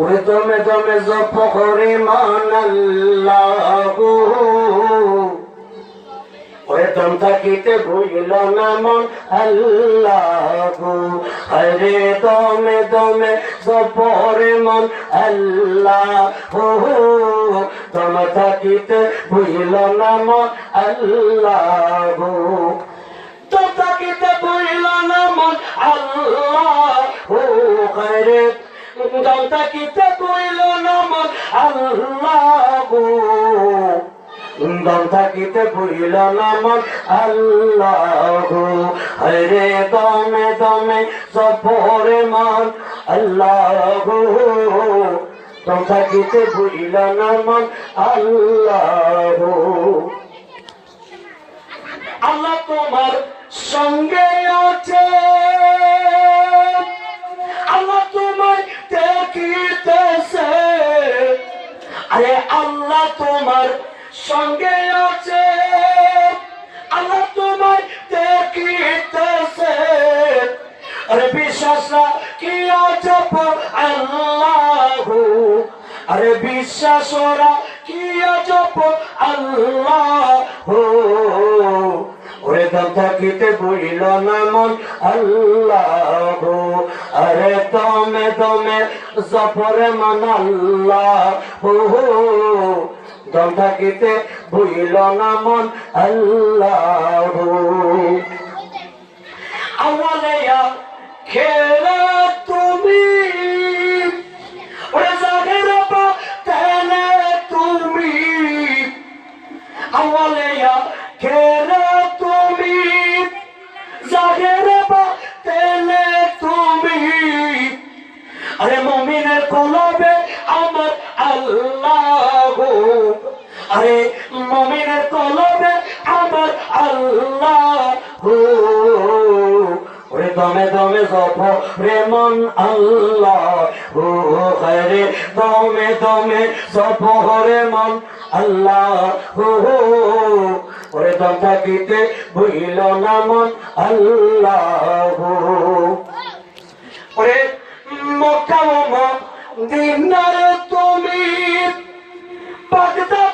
ওরে দমে দমে জপ করে মান আল্লাহু, ওরে দম থাকিতে ভুলিল না মন আল্লাহু। আরে দমে দমে জপ করে মন আল্লাহু, দম থাকিতে ভুলিল না মন আল্লাহু। দম থাকিতে ভুলিল না মন আল্লাহু, আরে দম থাকিতে ভুলিল না মন আল্লাহু, দম থাকিতে ভুলিল না মন আল্লাহু। হরে দমে দমে জপরে মন আল্লাহু, দম থাকিতে ভুলিল না মন আল্লাহু। আল্লাহ তোমার সঙ্গে আছে, আল্লাহ তোমায় দেখিতেছে। আরে আল্লাহ তোমার সঙ্গে আছে, আল্লাহ তোমায় দেখিতেছে। আরে বিশ্বাস কি জপ আল্লাহু, আরে বিশ্বাস ওরা কি জপ আল্লাহু। ওরে দম থাকিতে ভুলিল না মন আল্লাহু, আরে দমে দমে জপরে মন আল্লাহু, দম থাকিতে ভুলিল না মন আল্লাহু। আওয়ালিয়া খেলা তুমি, ওরে জাগের তেনে তুমি। আওয়ালিয়া খেলা তুমি, জাগের তেনে তুমি। আরে মুমিনের কলবে আমার আল্লাহু, আরে মুমিনের কলবে আমার আল্লাহু। ওরে দমে দমে জপ রে মন আল্লাহু, রে দমে দমে জপ রে মন আল্লাহু। ওরে দম থাকিতে ভুলিল না মন আল্লাহু। ওরে মক্কা ও মদিনার তুমি, বাগদাদ